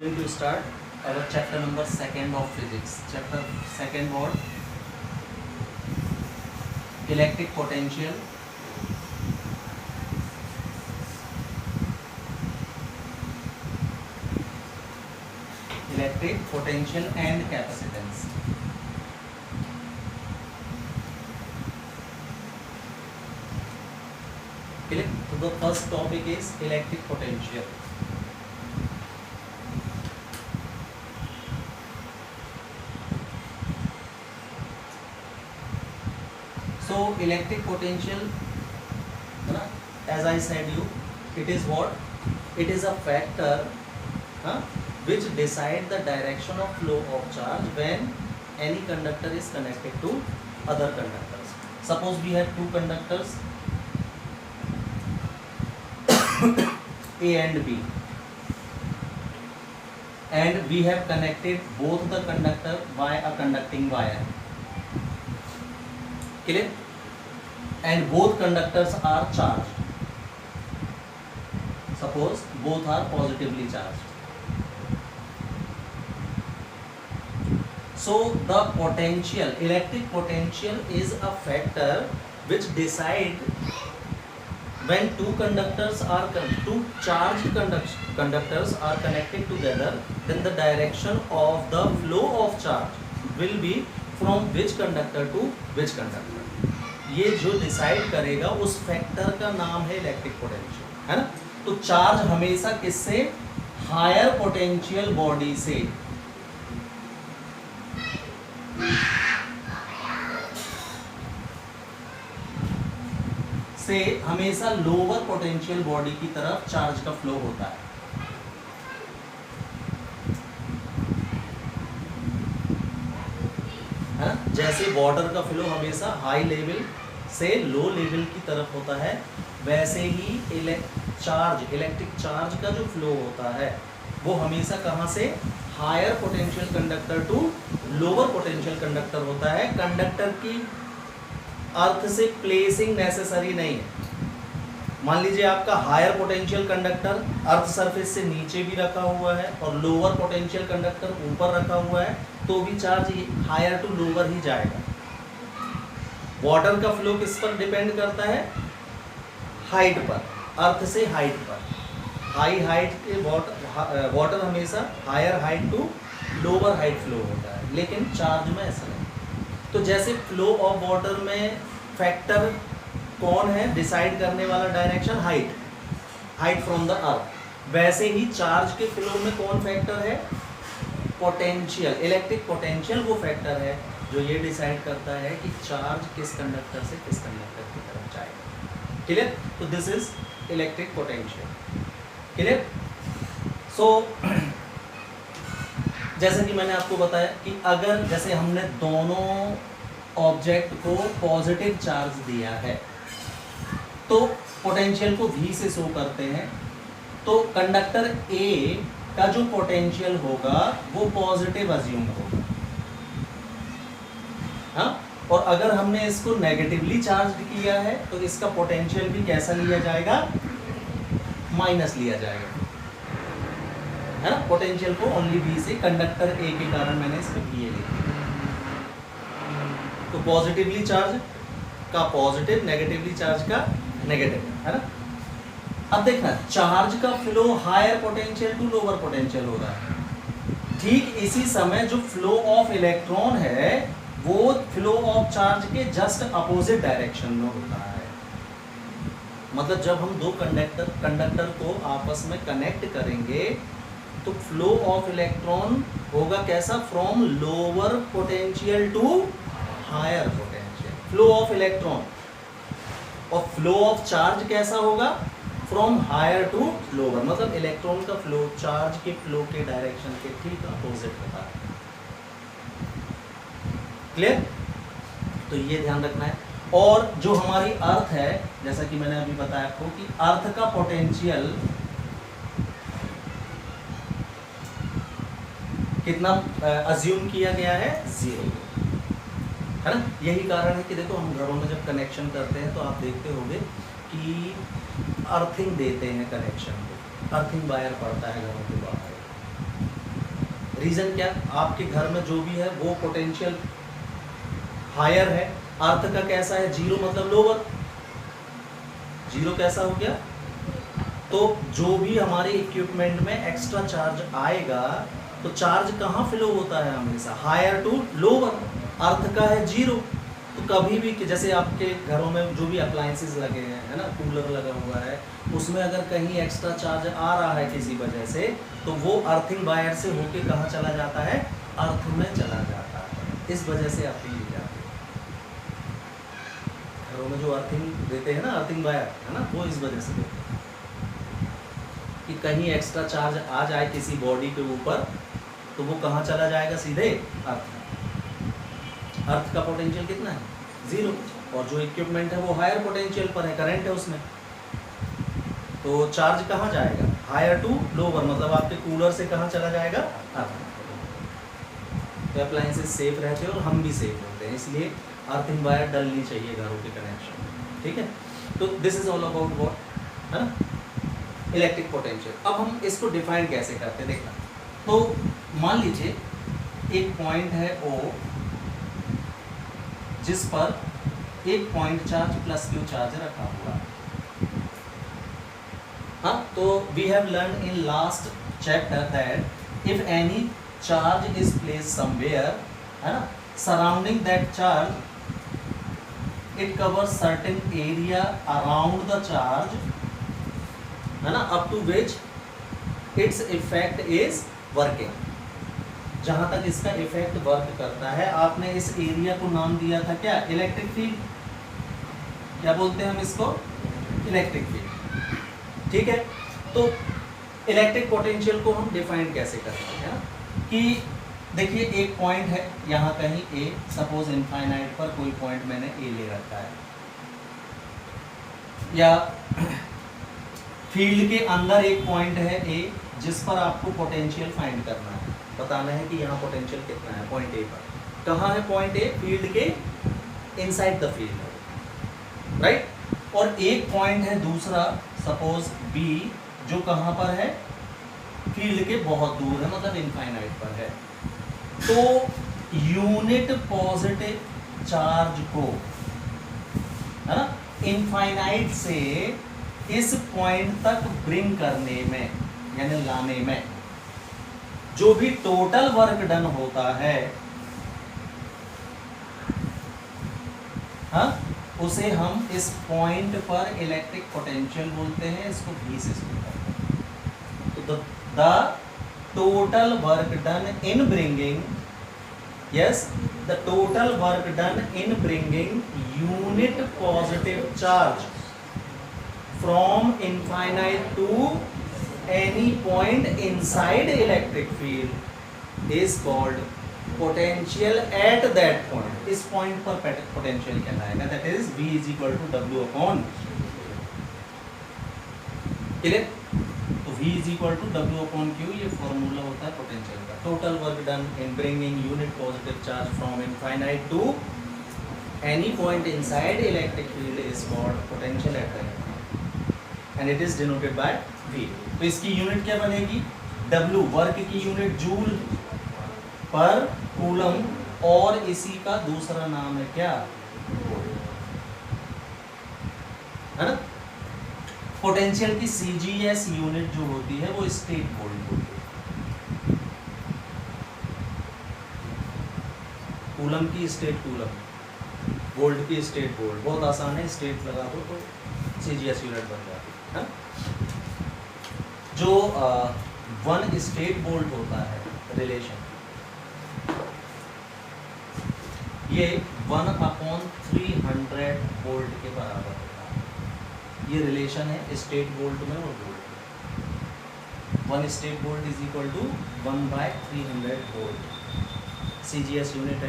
Going to start our chapter number 2 of physics. Chapter 2 what? Electric potential. Electric potential and capacitance. Clear? So the first topic is electric potential. So electric potential, as I said you, it is what? It is a factor which decide the direction of flow of charge when any conductor is connected to other conductors. Suppose we have two conductors A and B, and we have connected both the conductor by a conducting wire. Clear? And both conductors are charged. Suppose both are positively charged. So the potential, electric potential, is a factor which decide when two charged conductors are connected together, then the direction of the flow of charge will be from which conductor to which conductor. ये जो decide करेगा उस factor का नाम है electric potential, है ना। तो चार्ज हमेशा किससे? हायर पोटेंशियल बॉडी से हमेशा लोअर पोटेंशियल बॉडी की तरफ चार्ज का फ्लो होता है। जैसे वाटर का फ्लो हमेशा हाई लेवल से लो लेवल की तरफ होता है, वैसे ही इलेक्ट्रिक चार्ज का जो फ्लो होता है वो हमेशा कहाँ से? Higher potential conductor to lower potential conductor होता है। कंडक्टर की अर्थ से प्लेसिंग नेसेसरी नहीं है। मान लीजिए आपका higher potential conductor earth surface से नीचे भी रखा हुआ है और लोअर पोटेंशियल कंडक्टर ऊपर रखा हुआ है, तो भी चार्ज हायर टू लोअर ही जाएगा। वाटर का फ्लो किस पर डिपेंड करता है? हाइट पर, अर्थ से हाइट पर। हाई हाइट के वाटर हमेशा higher height to lower height flow होता है, लेकिन चार्ज में ऐसा नहीं। तो जैसे फ्लो ऑफ वाटर में फैक्टर कौन है डिसाइड करने वाला? Direction height from the earth. वैसे ही चार्ज के फ्लो में कौन फैक्टर है? पोटेंशियल, इलेक्ट्रिक पोटेंशियल वो फैक्टर है जो ये डिसाइड करता है कि चार्ज किस कंडक्टर से किस कंडक्टर की तरफ जाएगा। क्लियर? तो this is electric potential. Clear? So जैसे कि मैंने आपको बताया कि अगर जैसे हमने दोनों ऑब्जेक्ट को पॉजिटिव चार्ज दिया है तो पोटेंशियल को V से शो करते हैं, तो कंडक्टर A का जो पोटेंशियल होगा वो पॉजिटिव अज्यूम होगा, हाँ। और अगर हमने इसको नेगेटिवली चार्ज किया है तो इसका पोटेंशियल भी कैसा लिया जाएगा? माइनस लिया जाएगा, है ना। पोटेंशियल को ओनली V से, कंडक्टर A के कारण मैंने इसमें V लिखा। तो पॉजिटिवली चार्ज का पॉजिटिव, नेगेटिवली चार्ज का नेगेटिव, है ना। अब देखना, चार्ज का flow higher potential to lower potential हो रहा है। ठीक इसी समय जो फ्लो ऑफ इलेक्ट्रॉन है वो फ्लो ऑफ चार्ज के जस्ट अपोजिट डायरेक्शन में होता है। मतलब जब हम दो कंडक्टर को आपस में कनेक्ट करेंगे तो फ्लो ऑफ इलेक्ट्रॉन होगा कैसा? From lower potential to higher potential, flow of electron. और फ्लो ऑफ चार्ज कैसा होगा? From higher to lower. मतलब इलेक्ट्रॉन का फ्लो चार्ज के फ्लो के डायरेक्शन के ठीक अपोजिट होता है। क्लियर? तो ये ध्यान रखना है। और जो हमारी अर्थ है, जैसा कि मैंने अभी बताया आपको कि अर्थ का पोटेंशियल कितना अज्यूम किया गया है? 0, है ना। यही कारण है कि देखो हम घरों में जब कनेक्शन करते हैं तो आप देखते होंगे कि अर्थिंग देते हैं कनेक्शन को, अर्थिंग वायर पड़ता है घरों के बाहर, रीजन क्या, आपके घर में जो भी है वो पोटेंशियल हायर है, अर्थ का कैसा है, जीरो मतलब लोअर, जीरो कैसा हो गया, तो जो भी हमारे इक्विपमेंट में एक्स्ट्रा चार्ज आएगा तो चार्ज कहाँ फ्लो होता है हमेशा, हायर टू लोअर, अर्थ का है जीरो, तो कभी भी जैसे आपके घरों में जो भी अप्लायंसेस लगे हैं है ना, कूलर लगा हुआ है, उसमें अगर कहीं एक्स्ट्रा चार्ज आ रहा है किसी वजह से, तो वो अर्थिंग वायर से होके कहाँ चला जाता है, अर्थ में चला जाता है, इस वजह से अर्थिंग दी जाती है। घरों में जो अर्थिंग देते हैं ना, अर्थिंग वायर है ना, वो इस वजह से देते हैं कि कहीं एक्स्ट्रा चार्ज आ जाए किसी बॉडी के ऊपर तो वो कहाँ चला जाएगा, सीधे अर्थ में। अर्थ का पोटेंशियल कितना है, जीरो, और जो इक्विपमेंट है वो हायर पोटेंशियल पर है, करंट है उसमें, तो चार्ज कहाँ जाएगा, हायर टू लोअर, मतलब आपके कूलर से कहाँ चला जाएगा, अर्थ में। तो अप्लायंसेस सेफ रहते हैं और हम भी सेफ होते हैं, इसलिए अर्थिंग वायर डलनी चाहिए घरों के कनेक्शन, ठीक है। तो this is all about what, है ना, इलेक्ट्रिक पोटेंशियल। अब हम इसको डिफाइन कैसे करते हैं, देखना, तो मान लीजिए एक पॉइंट है O जिस पर एक point charge plus Q charge रखा हुआ है। हाँ, तो we have learn in last chapter that if any charge is placed somewhere, है ना, surrounding that charge it covers certain area around the charge, है ना, up to which its effect is working, जहां तक इसका इफेक्ट वर्क करता है। आपने इस एरिया को नाम दिया था क्या, इलेक्ट्रिक फील्ड, क्या बोलते हैं हम इसको, इलेक्ट्रिक फील्ड, ठीक है। तो इलेक्ट्रिक पोटेंशियल को हम डिफाइन कैसे करते हैं कि देखिए एक पॉइंट है यहाँ कहीं ए, सपोज इनफाइनाइट पर कोई पॉइंट मैंने ए ले रखा है, या फील्ड के अंदर एक पॉइंट है ए जिस पर आपको पोटेंशियल फाइंड करना है, बताना है कि यहाँ पोटेंशियल कितना है पॉइंट ए पर। कहाँ है पॉइंट ए, फील्ड के इनसाइड द फील्ड, राइट। और एक पॉइंट है दूसरा सपोज बी जो कहाँ पर है, फील्ड के बहुत दूर है, मतलब इनफाइनाइट पर है। तो यूनिट पॉजिटिव चार्ज को, है ना, इनफाइनाइट से इस पॉइंट तक ब्रिंग करने में, यानी लाने में, जो भी टोटल वर्क डन होता है, हाँ, उसे हम इस पॉइंट पर इलेक्ट्रिक पोटेंशियल बोलते हैं, इसको V से शुरू करते हैं। तो the total work done in bringing, yes, the total work done in bringing unit positive charge from infinite to any point inside electric field is called potential at that point। इस point पर potential कहलाएगा, that is V is equal to W upon, clear। तो V is equal to W upon Q, ये formula होता है potential का। Total work done in bringing unit positive charge from infinite to any point inside electric field is called potential at that point and it is denoted by V। तो इसकी unit क्या बनेगी, W, work की unit joule per coulomb, और इसी का दूसरा नाम है क्या, है ना। पोटेंशियल की CGS यूनिट जो होती है वो स्टेट वोल्ट होती है, कूलम की स्टेट कूलम, वोल्ट की स्टेट वोल्ट, बहुत आसान है, स्टेट लगा दो तो CGS यूनिट बन जाती है। जो 1 स्टेट वोल्ट होता है रिलेशन, ये 1/300 वोल्ट के बराबर होता है। ये रिलेशन है स्टेट वोल्ट में और वोल्ट में। 1 state volt is equal to 1/300 volt, CGS unit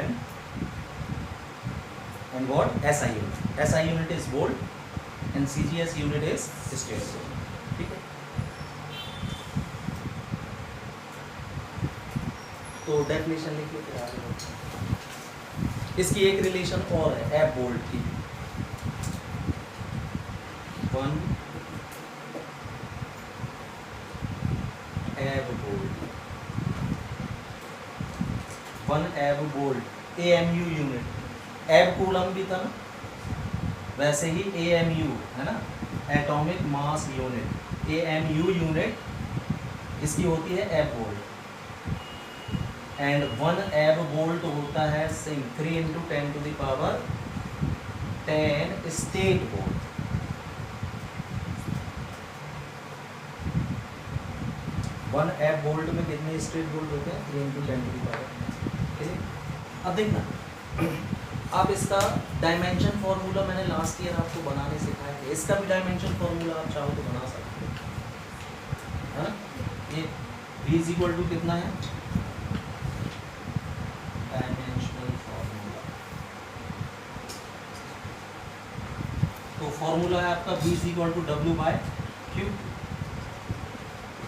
and what, SI unit। SI unit is volt and CGS unit is state volt, ठीक है। तो डेफिनेशन लिखिए फिर आगे बढ़ते। इसकी एक रिलेशन और है एफ वोल्ट की, 1 एफ वोल्ट 1 एब वोल्ट AMU यूनिट, एब कूलम भी था ना, वैसे ही AMU है ना, atomic mass unit, AMU unit इसकी होती है एब वोल्ट, एंड 1 एब वोल्ट होता है सिंग 3 × 10⁻10 स्टेट वोल्ट। वन एब वोल्ट में कितने स्टेट वोल्ट होते हैं? 3 × 10⁻, ठीक है। अब देखना, आप इसका डायमेंशन फॉर्मूला मैंने लास्ट ईयर आपको बनाने सिखाया है, इसका भी डायमेंशन फॉर्मूला आप चाहो तो बना सकते हो, है ना। ये V = कितना है, डायमेंशनल फॉर्मूला, तो फॉर्मूला है आपका V = W/Q।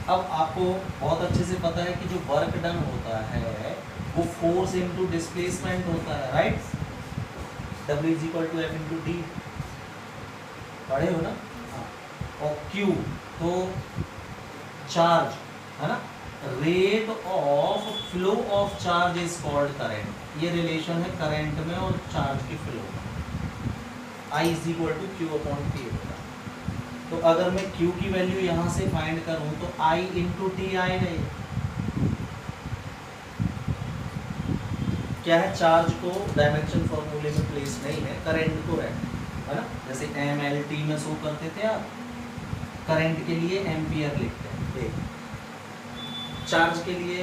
अब आपको बहुत अच्छे से पता है कि जो वर्क डन होता है वो फोर्स इनटू डिस्प्लेसमेंट होता है, राइट। W = F × D, पढ़े हो ना। हाँ, और Q तो चार्ज है ना, rate of flow of charge is called current, ये रिलेशन है करंट में और चार्ज के फ्लो में। I = Q/T होगा। तो अगर मैं Q की वैल्यू यहाँ से फाइंड करूँ तो I × T आएगा, ये क्या है, चार्ज को डायमेंशन फॉर्मूले में प्लेस नहीं है, करंट को है ना। जैसे mLT में शो करते थे आप, करंट के लिए एम्पियर लिखते हैं, देख चार्ज के लिए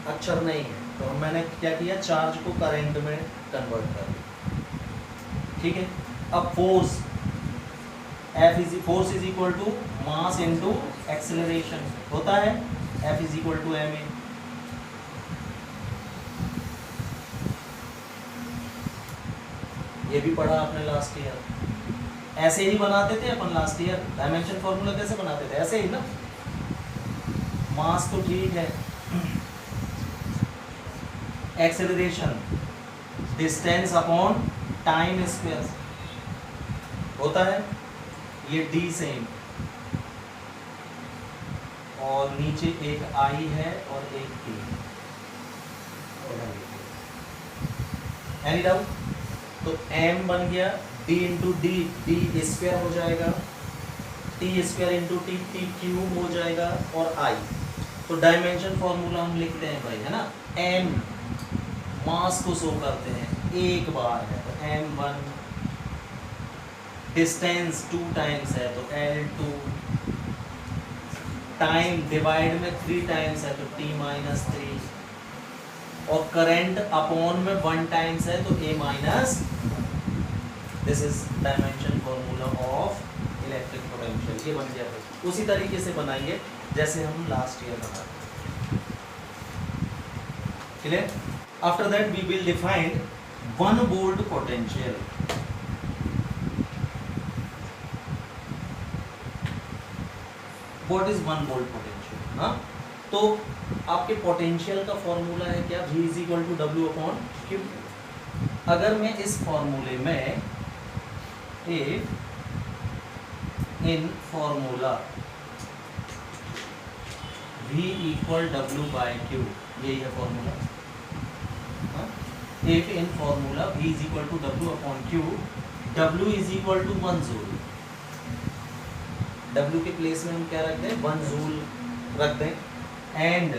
अक्षर नहीं है, तो मैंने क्या किया, चार्ज को करंट में कन्वर्ट कर दिया, ठीक है। अब force force = mass into acceleration होता है, F = ma। ये भी पढ़ा आपने लास्ट ईयर, ऐसे ही बनाते थे अपन लास्ट ईयर। डायमेंशन फॉर्मूला कैसे बनाते थे, ऐसे ही ना। मास तो ठीक है, acceleration distance upon time square होता है, ये D सेम, और नीचे एक I है और एक T। Any doubt? तो M बन गया D × D, D स्क्वायर हो जाएगा, T square × T, T cube हो जाएगा, और I। तो डायमेंशन फॉर्मूला हम लिखते हैं भाई, है ना। M मास को शो करते हैं, एक बार है तो M1, डिस्टेंस 2 टाइम्स है तो L2, टाइम डिवाइड में 3 टाइम्स है तो T-3, और करंट अपॉन में 1 टाइम्स है तो A-। This is dimension formula of electric potential. ये बन गया भाई, उसी तरीके से बनाएंगे जैसे हम लास्ट ईयर बनाते। Clear? After that we will define 1 volt potential. What is 1 volt potential, हाँ। तो आपके पोटेंशियल का फॉर्मूला है क्या, V = W/Q। अगर मैं इस फॉर्मूले में इन फॉर्मूला V = W/Q, यही है formula. If in formula V = W/Q, W = 1 joule, W के प्लेस में हम क्या रख दें, 1 जूल रख दें, एंड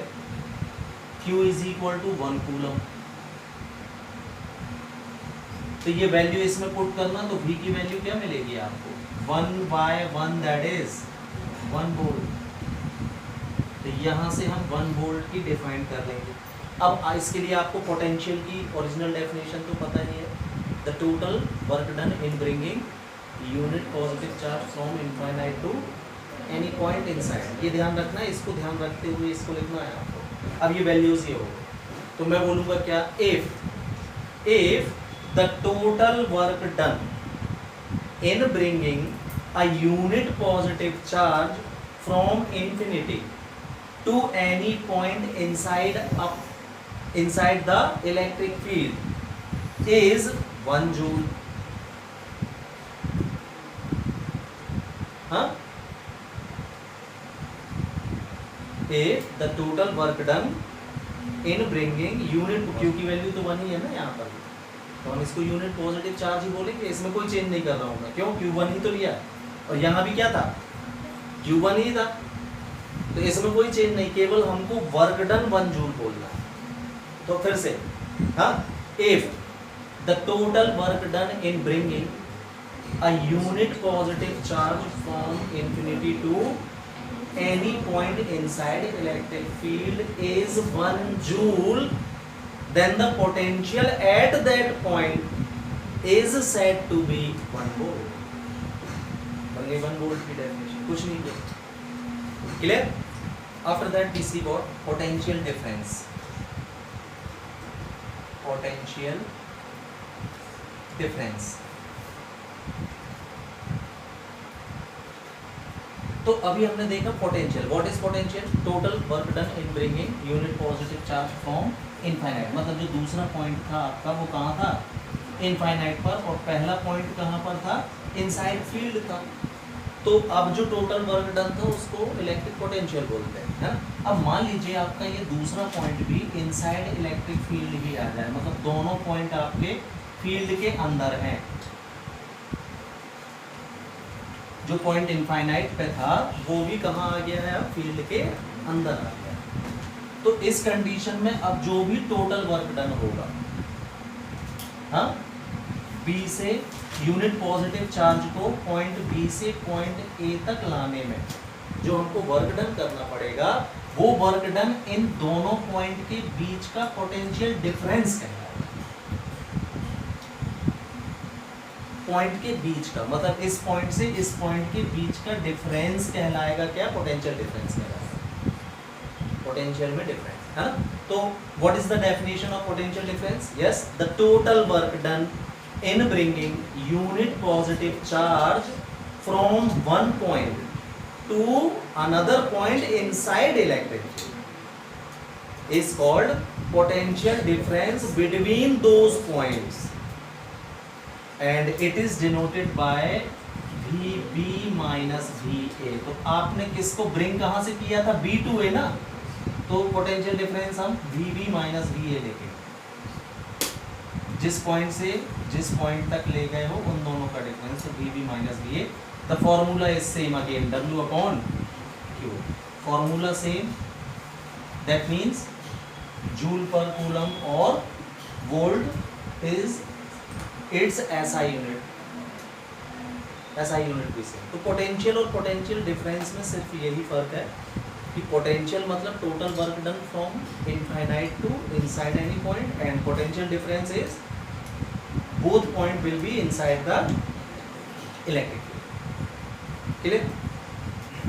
Q = 1 कूलम। तो ये वैल्यू इसमें पुट करना, तो V की वैल्यू क्या मिलेगी आपको, 1/1, दैट इज 1 वोल्ट। तो यहाँ से हम 1 वोल्ट की डिफाइन कर लेंगे। अब इसके लिए आपको पोटेंशियल की ओरिजिनल डेफिनेशन तो पता ही है, the total work done in bringing unit positive charge from infinite to any point inside. ये ध्यान रखना है, इसको ध्यान रखते हुए इसको लिखना है आपको। अब ये वैल्यूज ये हो, तो मैं बोलूँगा क्या, if the total work done in bringing a unit positive charge from infinity to any point inside the electric field is 1 joule. If the total work done in bringing unit, Q की value तो 1 ही है ना यहाँ पर, तो हम इसको unit positive charge ही बोलेंगे, इसमें कोई चेंज नहीं कर रहा हूँ मैं, क्यों, Q1 ही तो लिया है और यहाँ भी क्या था, Q1 ही था, तो इसमें कोई चेंज नहीं, केवल हमको वर्क डन 1 जूल बोलना है। तो फिर से हाँ, if the total work done in bringing a unit positive charge from infinity to any point inside electric field is 1 joule, then the potential at that point is said to be 1 volt. बन गई 1 volt की definition, कुछ नहीं किया, clear? After that we see what potential difference. Potential difference. तो अभी हमने देखा potential, what is potential, total work done in bringing unit positive charge from infinite, मतलब जो दूसरा पॉइंट था आपका वो कहाँ था, इनफाइनाइट पर, और पहला पॉइंट कहाँ पर था, इनसाइड फील्ड था। तो अब जो टोटल वर्क डन था उसको इलेक्ट्रिक पोटेंशियल बोलते हैं, है ना। अब मान लीजिए आपका ये दूसरा पॉइंट भी इनसाइड इलेक्ट्रिक फील्ड ही आ जाए, मतलब दोनों पॉइंट आपके फील्ड के अंदर हैं, जो पॉइंट इनफाइनाइट पे था वो भी कहाँ आ गया है, अब फील्ड के अंदर आ गया। तो इस कंडीशन में अब जो भी टोटल वर्क डन होगा, हाँ, बी से यूनिट पॉजिटिव चार्ज को पॉइंट बी से पॉइंट ए तक लाने में जो हमको वर्क डन करना पड़ेगा, वो वर्क डन इन दोनों पॉइंट के बीच का पोटेंशियल डिफरेंस कहलाएगा। पॉइंट के बीच का मतलब इस पॉइंट से इस पॉइंट के बीच का डिफरेंस कहलाएगा क्या, पोटेंशियल डिफरेंस कहलाएगा, पोटेंशियल में डिफरेंस, है ना। तो what is the definition of potential difference, yes, the total work done in bringing unit positive charge from one point two another point inside electric field is called potential difference between those points and it is denoted by VB minus VA। तो आपने किसको bring कहाँ से किया था, B2A ना, तो potential difference हम VB minus VA लेके, जिस पॉइंट से जिस पॉइंट तक ले गए हो उन दोनों का डिफरेंस, तो VB minus VA। The formula is same again, W upon Q, formula same, that means joule per coulomb और volt is its SI unit, SI unit भी सेम। तो पोटेंशियल और पोटेंशियल डिफरेंस में सिर्फ यही फर्क है कि पोटेंशियल मतलब total work done from infinite to inside any point, and potential difference is both point will be inside the electric field, clear.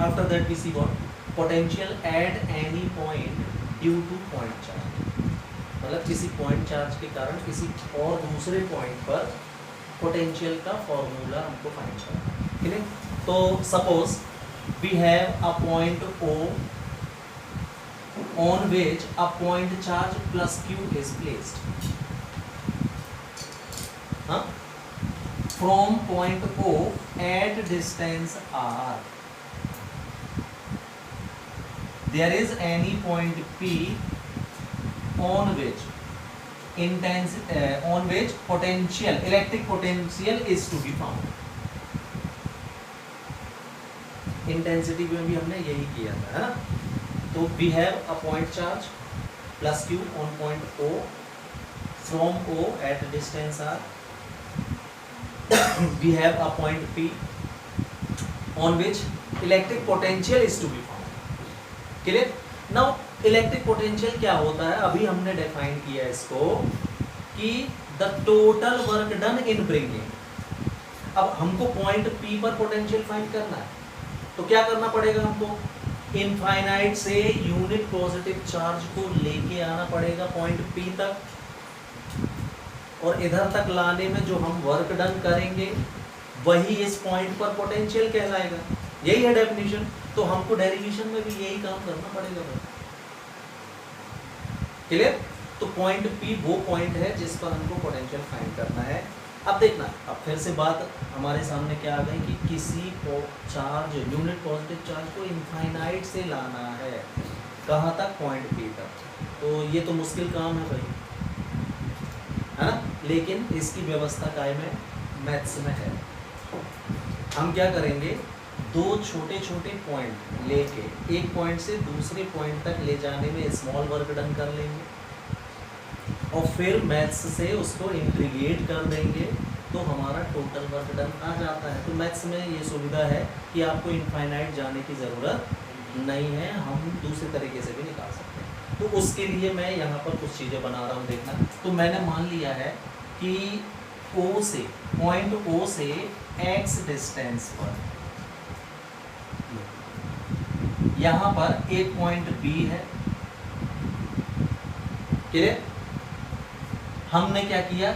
After that we see what potential at any point due two point charge, मतलब किसी point charge के कारण किसी और दूसरे point पर potential का formula हमको फाइंड करना है, ठीक है। तो suppose we have a point O on which a point charge plus Q is placed, हाँ, from point O at distance R there is any point P on which potential, electric potential is to be found। Intensity में भी हमने यही किया था, है ना। तो we have a point charge plus Q on point O, from O at distance R we have a point P on which electric potential is to be found, clear। now electric potential क्या होता है, अभी हमने define किया इसको कि the total work done in bringing. अब हमको पॉइंट P पर पोटेंशियल फाइंड करना है, तो क्या करना पड़ेगा हमको, इनफाइनाइट से यूनिट पॉजिटिव चार्ज को लेके आना पड़ेगा पॉइंट P तक, और इधर तक लाने में जो हम वर्क डन करेंगे वही इस पॉइंट पर पोटेंशियल कहलाएगा, यही है डेफिनेशन। तो हमको डेरिवेशन में भी यही काम करना पड़ेगा, क्लियर। तो पॉइंट P वो पॉइंट है जिस पर हमको पोटेंशियल फाइंड करना है। अब देखना, अब फिर से बात हमारे सामने क्या आ गई कि किसी को चार्ज, यूनिट पॉजिटिव चार्ज को इनफाइनाइट से लाना है, कहाँ तक, पॉइंट P तक। तो ये तो मुश्किल काम है भाई, है ना, लेकिन इसकी व्यवस्था कायम है, मैथ्स में है। हम क्या करेंगे, दो छोटे छोटे पॉइंट लेके एक पॉइंट से दूसरे पॉइंट तक ले जाने में स्मॉल वर्क डन कर लेंगे और फिर मैथ्स से उसको इंटीग्रेट कर देंगे तो हमारा टोटल वर्क डन आ जाता है। तो मैथ्स में ये सुविधा है कि आपको इनफाइनाइट जाने की ज़रूरत नहीं है, हम दूसरे तरीके से भी निकाल सकते हैं। तो उसके लिए मैं यहाँ पर कुछ चीज़ें बना रहा हूँ, देखना। तो मैंने मान लिया है कि O से, पॉइंट O से X डिस्टेंस पर यहाँ पर एक पॉइंट B है, क्लियर। हमने क्या किया,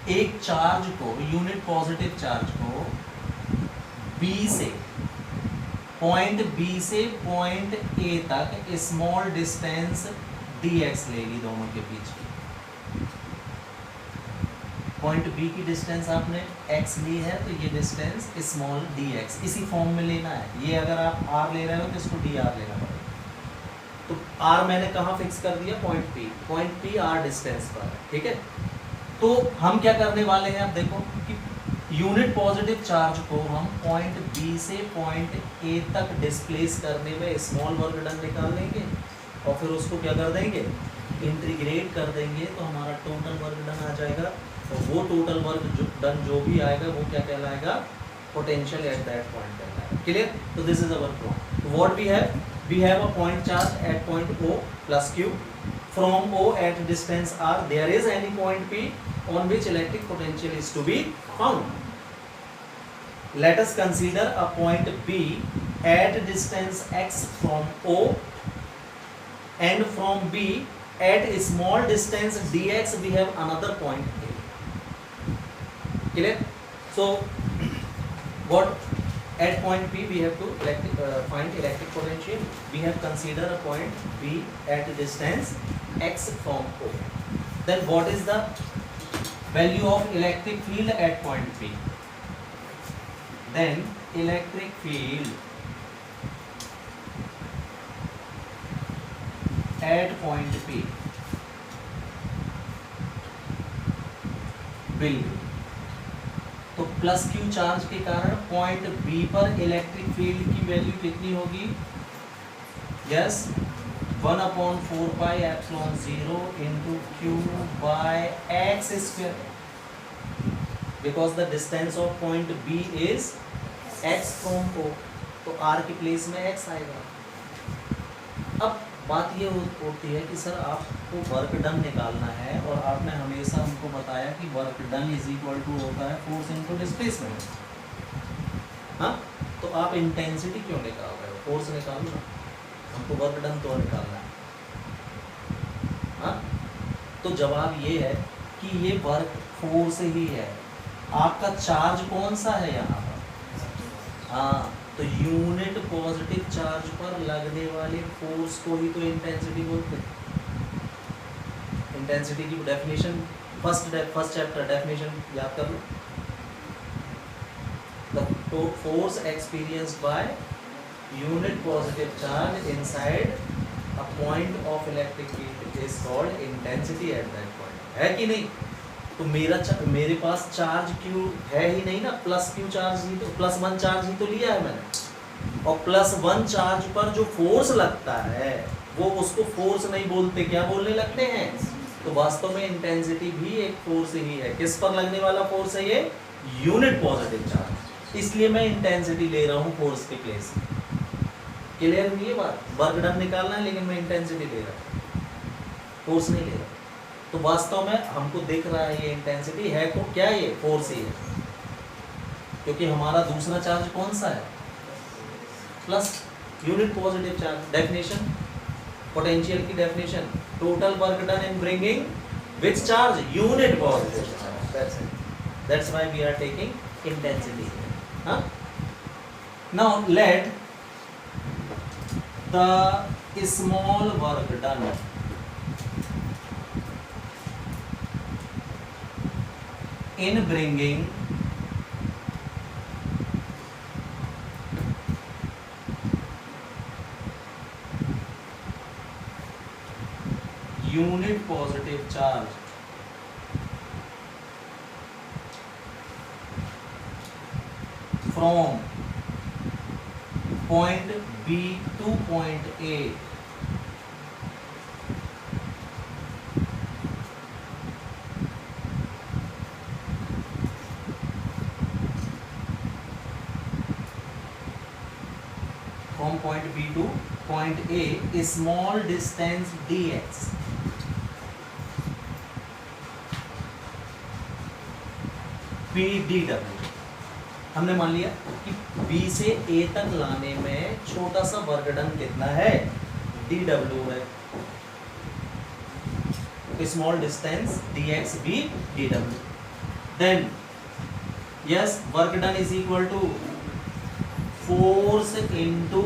एक चार्ज को, यूनिट पॉजिटिव चार्ज को B से, पॉइंट B से पॉइंट A तक स्मॉल डिस्टेंस dx ले ली दोनों के बीच की। पॉइंट B की डिस्टेंस आपने x ली है तो ये डिस्टेंस स्मॉल dx इसी फॉर्म में लेना है। ये अगर आप r ले रहे हो तो इसको dr लेना पड़ेगा। तो r मैंने कहाँ फिक्स कर दिया, पॉइंट P r डिस्टेंस पर है, ठीक है। तो हम क्या करने वाले हैं, अब देखो कि यूनिट पॉजिटिव चार्ज को हम पॉइंट B से पॉइंट A तक डिस्प्लेस करने में स्मॉल वर्क डन निकाल लेंगे और फिर उसको क्या कर देंगे, इंटीग्रेट कर देंगे तो हमारा टोटल वर्क डन आ जाएगा। और वो टोटल वर्क डन जो भी आएगा वो क्या कहलाएगा, पोटेंशियल एट दैट पॉइंट कहलाएगा, क्लियर। तो this is our problem. What we have a point charge at point O plus Q from O at distance r there is any point P on which electric potential is to be found. Let us consider a point B at distance x from O and from B at a small distance dx we have another point A. Clear? So what at point P we have to find electric potential. We have considered a point B at distance x from O. Then what is the value of electric field at point P? Then electric field at point P will, तो plus Q charge के कारण point B पर electric field की value कितनी होगी, yes 1/4 pi epsilon 0 into Q by x square, because the distance of point B is x from O, तो R की place में x आएगा। अब बात ये होती है कि सर आपको वर्क डन निकालना है और आपने हमेशा हमको बताया कि work done is equal to होता है फोर्स इनटू डिस्प्लेसमेंट। हाँ, तो आप इंटेंसिटी क्यों निकाल रहे हो, फोर्स निकालो ना, हमको वर्क डन तो निकालना है। हाँ, तो जवाब ये है कि ये वर्क फोर्स ही है। आपका चार्ज कौन सा है यहाँ पर, हाँ, तो यूनिट पॉजिटिव चार्ज पर लगने वाले फोर्स को ही तो इंटेंसिटी बोलते हैं। इंटेंसिटी की डेफिनेशन फर्स्ट चैप्टर डेफिनेशन याद कर लो, the force experienced by unit positive charge inside a point of electric field is called intensity at that point, है कि नहीं। तो मेरे पास चार्ज Q है ही नहीं ना, प्लस Q चार्ज ही तो, +1 चार्ज ही तो लिया है मैंने, और +1 चार्ज पर जो फोर्स लगता है वो उसको फोर्स नहीं बोलते, क्या बोलने लगते हैं। तो वास्तव में इंटेंसिटी भी एक फोर्स ही है। किस पर लगने वाला फोर्स है ये, यूनिट पॉजिटिव चार्ज, इसलिए मैं इंटेंसिटी ले रहा हूँ फोर्स के प्लेस। क्लियर हुई ये बात, वर्क डन निकालना है लेकिन मैं इंटेंसिटी ले रहा हूँ, फोर्स नहीं ले रहा। तो वास्तव में हमको दिख रहा है ये इंटेंसिटी है तो क्या ये फोर्स ही है, क्योंकि हमारा दूसरा चार्ज कौन सा है, plus unit positive charge. Definition potential की definition, total work done in bringing which charge, unit positive charge, that's why we are taking intensity. हाँ, now let the small work done in bringing unit positive charge from point B to point A from point B to point A, a small distance dx. PdW हमने मान लिया कि B से A तक लाने में छोटा सा वर्क डन कितना है, dW है. स्मॉल डिस्टेंस dx भी dW. Then yes, work done is equal to force into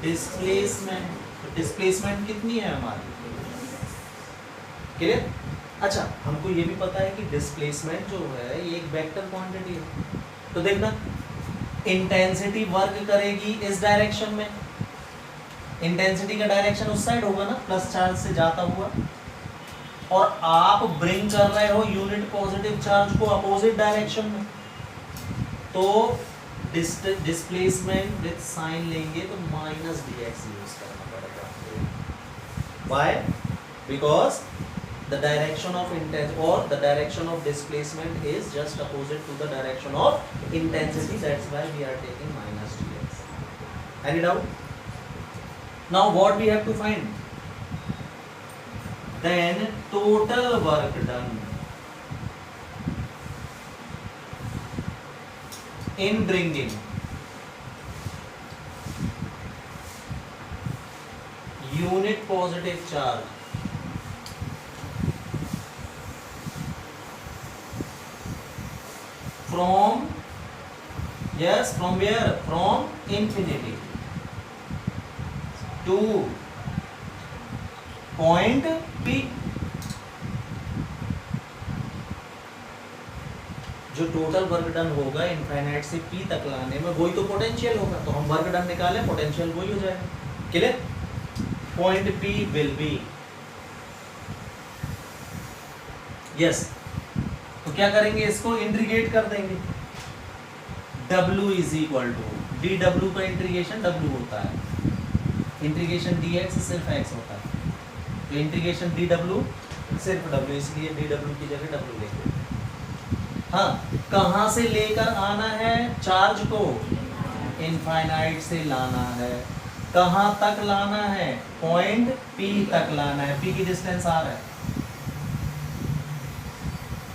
displacement. Displacement कितनी है हमारी, क्लियर. अच्छा, हमको ये भी पता है कि डिस्प्लेसमेंट जो है ये एक वेक्टर क्वांटिटी है. तो देखना, इंटेंसिटी वर्क करेगी इस डायरेक्शन में, इंटेंसिटी का डायरेक्शन उस साइड होगा ना, प्लस चार्ज से जाता हुआ, और आप ब्रिंग कर रहे हो यूनिट पॉजिटिव चार्ज को अपोजिट डायरेक्शन में. तो डिस्प्लेसमेंट विद साइन लेंगे तो माइनस dx यूज करना पड़ेगा. Why? Because the direction of intensity or the direction of displacement is just opposite to the direction of intensity. That's why we are taking minus dx. Any doubt? Now what we have to find? Then total work done in bringing unit positive charge from, yes, from where, from infinity to point P. जो total work done होगा infinite से P तक लाने में, वही तो potential होगा. तो हम वर्क डन निकालें, पोटेंशियल वही हो जाएगा. Clear. Point P will be, yes, तो क्या करेंगे, इसको इंटीग्रेट कर देंगे. W is equal to dW का इंटीग्रेशन W होता है, इंटीग्रेशन dx सिर्फ x होता है. तो इंटीग्रेशन dW सिर्फ W, इसलिए dW की जगह W लेंगे. हाँ, कहाँ से लेकर आना है चार्ज को, इनफाइनाइट से लाना है. कहाँ तक लाना है, पॉइंट P तक लाना है. P की डिस्टेंस आ रहा है,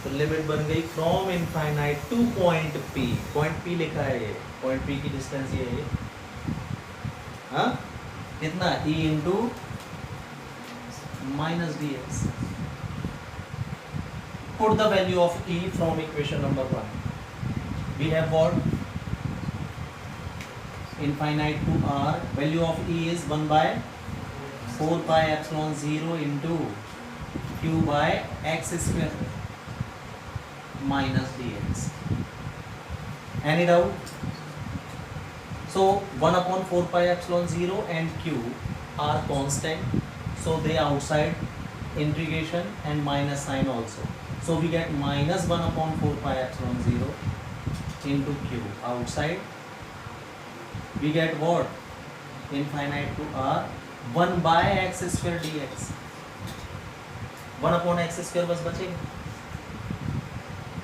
तो लिमिट बन गई from infinite two point P. Point P लिखा है, ये पॉइंट P की डिस्टेंस ये है. हाँ, कितना, E into minus dx. Put the value of E from equation number 1. We have what? Infinite to R. Value of E is 1 by 4 pi epsilon 0 into Q by x square minus dx. Any doubt? So 1 upon 4 pi epsilon 0 and Q are constant. So they outside integration and minus sign also. So we get minus 1 upon 4 pi epsilon 0 into Q outside. We get what? Infinite to R 1 by x square dx. 1 upon x square बस बचेगा.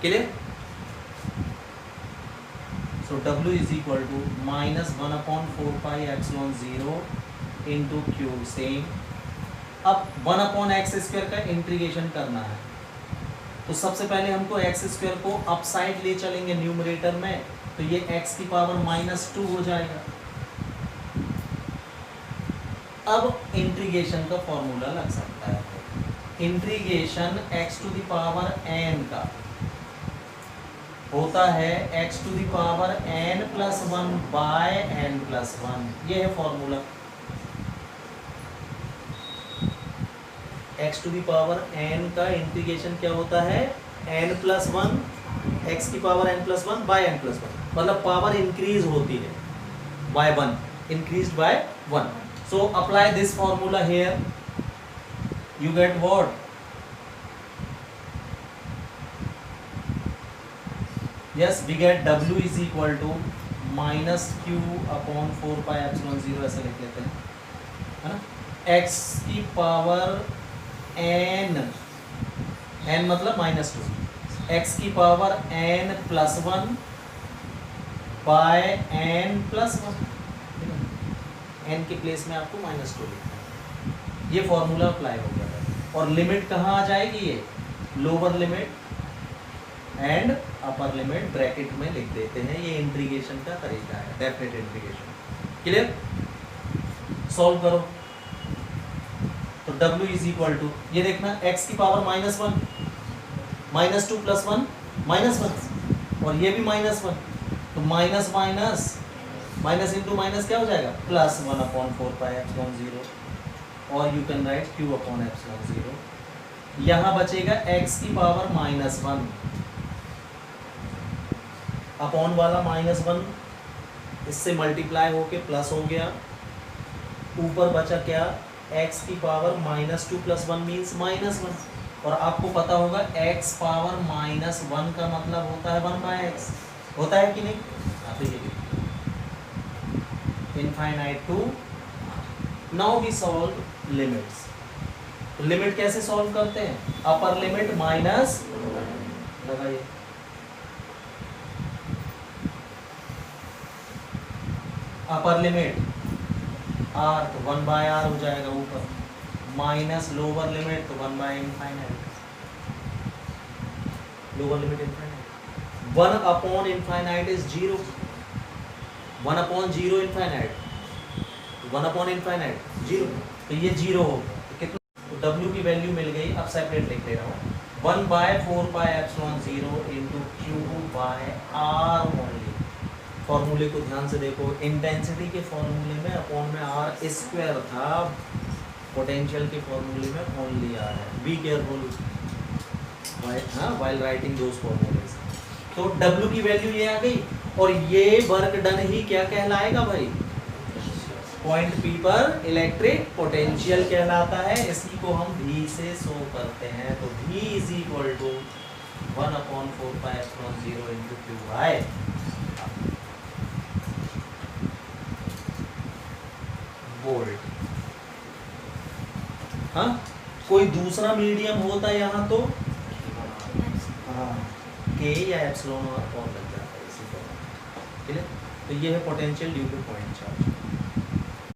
Clear? So W is equal to minus 1 upon 4 pi epsilon 0 into Q. Same. अब 1 upon x square का integration करना है, तो सबसे पहले हमको एक्स स्क्वायर को अप साइड ले चलेंगे न्यूमरेटर में, तो ये x की पावर -2 हो जाएगा. अब इंटीग्रेशन का फॉर्मूला लग सकता है. Integration x to the power n का होता है x to the power n+1 by n+1. ये है formula. x to the power n का इंटीग्रेशन क्या होता है, n+1 x की पावर n+1 बाय n+1. मतलब पावर इंक्रीज होती है by 1, increase by 1. So apply this formula here. You get what? Yes, we get W is equal to minus Q upon 4 pi epsilon 0 ऐसे लिख लेते हैं, है ना। x की पावर n, n मतलब -2, x की power n plus 1 by n plus 1, n के प्लेस में आपको -2 लिखना है। ये फॉर्मूला अप्लाई हो गया है। और लिमिट कहाँ आ जाएगी? ये lower limit and upper limit bracket में लिख देते हैं। ये इंटीग्रेशन का तरीका है, डेफिनेट इंटीग्रेशन। क्लियर? सॉल्व करो तो W इज इक्वल टू, ये देखना x की पावर -1, -2 प्लस 1 -1, और ये भी -1, तो minus minus minus into minus क्या हो जाएगा? प्लस 1 अपॉन 4 पाई एप्सिलॉन 0, और you can write q upon epsilon 0। यहाँ बचेगा x की पावर -1 अपॉन वाला -1 इससे मल्टीप्लाई होके प्लस हो गया, ऊपर बचा क्या? x की पावर -2 प्लस 1 मीन्स -1, और आपको पता होगा x पावर -1 का मतलब होता है 1/x, होता है कि नहीं? Infinite to. Now we solve limits. तो लिमिट कैसे सॉल्व करते हैं? अपर लिमिट माइनस लगाइए, अपर लिमिट r तो 1/r हो जाएगा ऊपर, माइनस लोअर लिमिट तो 1/इनफाइनाइट, lower limit infinite. 1 upon infinite is 0, 1 upon 0 infinite, 1 upon infinite 0, तो ये 0 हो गया। तो कितना? तो W की वैल्यू मिल गई। अब सेपरेट लिख ले रहा हूँ, 1/4 pi epsilon 0 into Q/r only. फॉर्मूले को ध्यान से देखो, इंटेंसिटी के फॉर्मूले में अपॉन में r स्क्वायर था, पोटेंशियल के फॉर्मूले में ओनली r है। Be careful while writing those formulas. तो W की वैल्यू ये आ गई, और ये वर्क डन ही क्या कहलाएगा भाई? पॉइंट P पर इलेक्ट्रिक पोटेंशियल कहलाता है। इसी को हम V से शो करते हैं। तो V is equal to 1/4 pi epsilon 0 into Q/r volt. हाँ, कोई दूसरा मीडियम होता यहाँ तो हाँ K या एप्सिलॉन और लग जाता है इसी को। ठीक है, तो ये है potential due two point charge.